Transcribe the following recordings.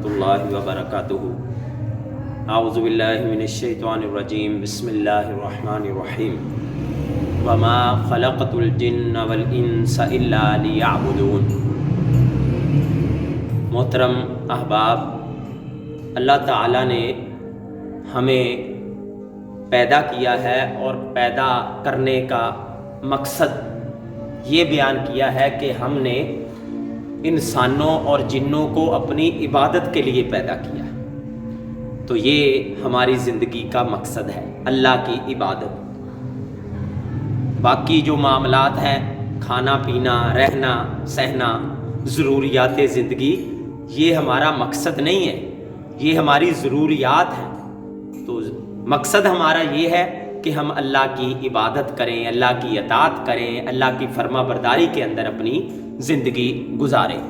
रहमतुल्लाहि व बरकातुहू। आऊज़ु बिल्लाहि मिनश्शैतानिर्रजीम। बिस्मिल्लाहिर्रहमानिर्रहीम। वमा खलक़तुल जिन्न वल इंसा इल्ला लियअबुदून। मोहतरम अहबाब, अल्लाह ताला ने हमें पैदा किया है और पैदा करने का मकसद ये बयान किया है कि हमने इंसानों और जिन्नों को अपनी इबादत के लिए पैदा किया है। तो ये हमारी ज़िंदगी का मकसद है, अल्लाह की इबादत। बाकी जो मामलात हैं, खाना पीना, रहना सहना, ज़रूरियात ज़िंदगी, ये हमारा मकसद नहीं है, ये हमारी ज़रूरियात हैं। तो मकसद हमारा ये है कि हम अल्लाह की इबादत करें, अल्लाह की अताअत करें, अल्लाह की फर्मा बरदारी के अंदर अपनी ज़िंदगी गुजारें।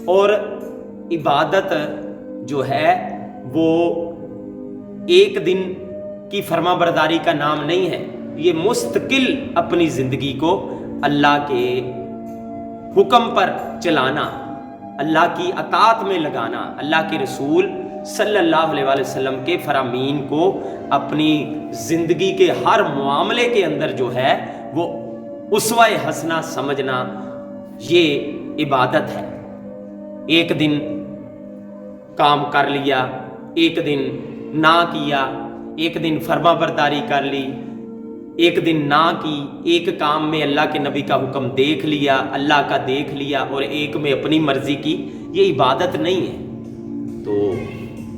और इबादत जो है वो एक दिन की फर्मा बरदारी का नाम नहीं है, ये मुस्तकिल अपनी ज़िंदगी को अल्लाह के हुक्म पर चलाना, अल्लाह की अताअत में लगाना, अल्लाह के रसूल सल्लल्लाहु अलैहि वसल्लम के फरामीन को अपनी ज़िंदगी के हर मामले के अंदर जो है वो उसवा हसना समझना, ये इबादत है। एक दिन काम कर लिया, एक दिन ना किया, एक दिन फर्मा बरदारी कर ली, एक दिन ना की, एक काम में अल्लाह के नबी का हुक्म देख लिया, अल्लाह का देख लिया, और एक में अपनी मर्जी की, ये इबादत नहीं है। तो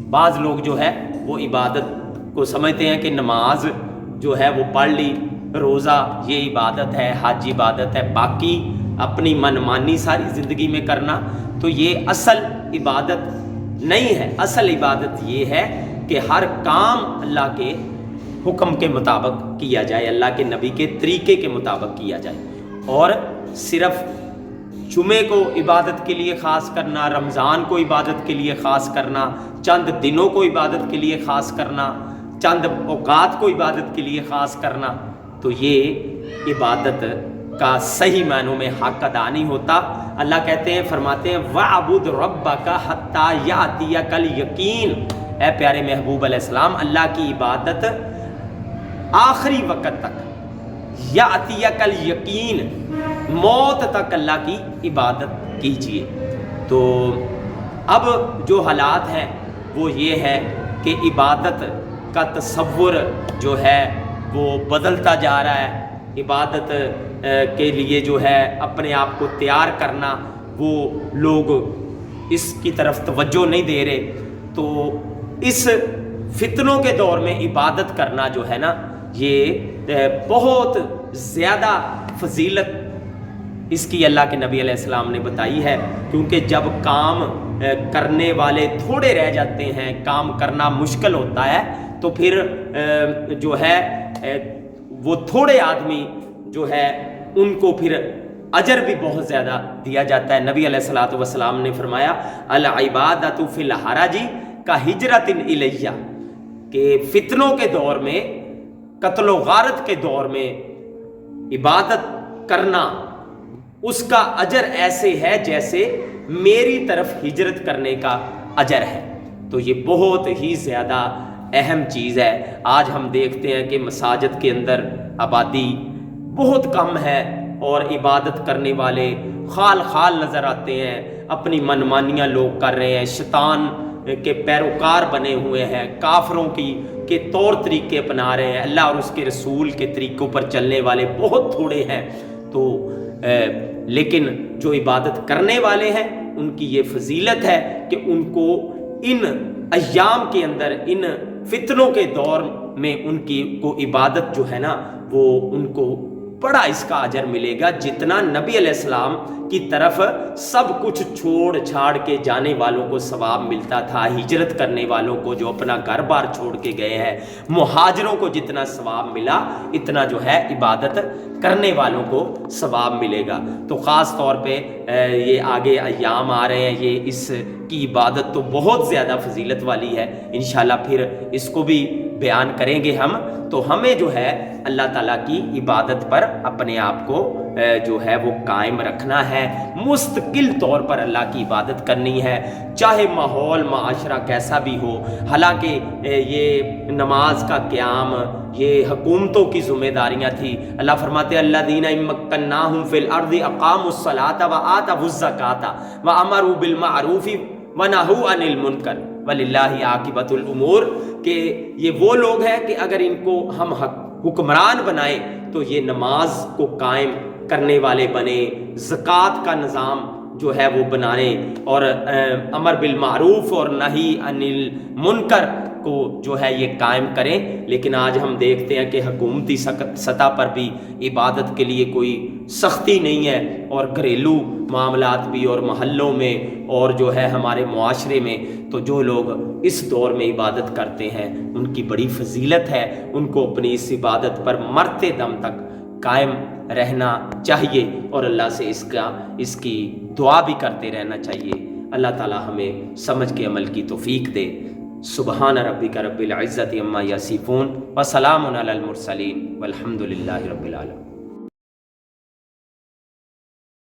बाज़ लोग जो है वो इबादत को समझते हैं कि नमाज जो है वो पढ़ ली, रोज़ा ये इबादत है, हज इबादत है, बाकी अपनी मनमानी सारी ज़िंदगी में करना, तो ये असल इबादत नहीं है। असल इबादत ये है कि हर काम अल्लाह के हुक्म के मुताबिक किया जाए, अल्लाह के नबी के तरीके के मुताबिक किया जाए। और सिर्फ जुमे को इबादत के लिए ख़ास करना, रमज़ान को इबादत के लिए ख़ास करना, चंद दिनों को इबादत के लिए ख़ास करना, चंद औकात को इबादत के लिए ख़ास करना, तो ये इबादत का सही मानों में हक अदा नहीं होता। अल्लाह कहते हैं, फरमाते हैं, वअबुद रब्बका हत्ता यातियकल यकीन। ऐ प्यारे महबूब अलैहिस्सलाम, अल्लाह की इबादत आखिरी वक़्त तक, यातियकल यकीन, मौत तक अल्लाह की इबादत कीजिए। तो अब जो हालात हैं वो ये है कि इबादत का तसव्वुर जो है वो बदलता जा रहा है। इबादत के लिए जो है अपने आप को तैयार करना, वो लोग इसकी तरफ तवज्जो नहीं दे रहे। तो इस फितनों के दौर में इबादत करना जो है ना, ये बहुत ज़्यादा फजीलत इसकी अल्लाह के नबी अलैहिस्सलाम ने बताई है। क्योंकि जब काम करने वाले थोड़े रह जाते हैं, काम करना मुश्किल होता है, तो फिर जो है वो थोड़े आदमी जो है उनको फिर अजर भी बहुत ज़्यादा दिया जाता है। नबी अलैहिस्सलातु वस्सलाम ने फरमाया, अल इबादतु फिल हराजी का हिजरतिन इलैया, कि फितनों के दौर में, कत्ल व गारत के दौर में इबादत करना, उसका अजर ऐसे है जैसे मेरी तरफ हिजरत करने का अजर है। तो ये बहुत ही ज़्यादा अहम चीज़ है। आज हम देखते हैं कि मसाजिद के अंदर आबादी बहुत कम है और इबादत करने वाले खाल खाल नज़र आते हैं, अपनी मनमानियाँ लोग कर रहे हैं, शैतान के पैरोकार बने हुए हैं, काफरों के तौर तरीके अपना रहे हैं। अल्लाह और उसके रसूल के तरीक़ों पर चलने वाले बहुत थोड़े हैं। तो लेकिन जो इबादत करने वाले हैं उनकी ये फजीलत है कि उनको इन अय्याम के अंदर, इन फितनों के दौर में उनकी को इबादत जो है ना, वो उनको बड़ा इसका अजर मिलेगा, जितना नबी अलैहिस्सलाम की तरफ सब कुछ छोड़ छाड़ के जाने वालों को सवाब मिलता था, हिजरत करने वालों को जो अपना घर बार छोड़ के गए हैं, मुहाजिरों को जितना सवाब मिला, इतना जो है इबादत करने वालों को सवाब मिलेगा। तो ख़ास तौर पे ये आगे अय्याम आ रहे हैं, ये इसकी इबादत तो बहुत ज़्यादा फजीलत वाली है। इंशाल्लाह फिर इसको भी बयान करेंगे हम। तो हमें जो है अल्लाह ताला की इबादत पर अपने आप को جو ہے وہ قائم رکھنا ہے، مستقل طور پر اللہ کی عبادت کرنی ہے، چاہے ماحول معاشرہ کیسا بھی ہو۔ حالانکہ یہ نماز کا قیام یہ حکومتوں کی ذمہ داریاں تھی۔ اللہ فرماتے ہیں الذین ان مکناہم فی الارض اقاموا الصلاۃ وآتوا الزکاۃ وامروا بالمعروف ونہوا عن المنکر وللہ عاقبۃ الامور، کہ یہ وہ لوگ ہیں کہ اگر ان کو ہم حکمران بنائیں تو یہ نماز کو قائم کرنے والے بنے، زکوٰۃ کا نظام جو ہے وہ بنانے، اور امر بالمعروف اور نہی عن المنکر کو جو ہے یہ قائم کریں۔ لیکن آج ہم دیکھتے ہیں کہ حکومتی سطح پر بھی عبادت کے لیے کوئی سختی نہیں ہے، اور گھریلو معاملات بھی اور محلوں میں اور جو ہے ہمارے معاشرے میں، تو جو لوگ اس دور میں عبادت کرتے ہیں ان کی بڑی فضیلت ہے، ان کو اپنی اس عبادت پر مرتے دم تک قائم رہنا چاہیے، اور اللہ سے اس کی دعا بھی کرتے رہنا چاہیے۔ اللہ تعالی ہمیں سمجھ کے عمل کی توفیق دے۔ سبحان ربک رب العزت عما یصفون وسلام علی المرسلین والحمد للہ رب العالمین۔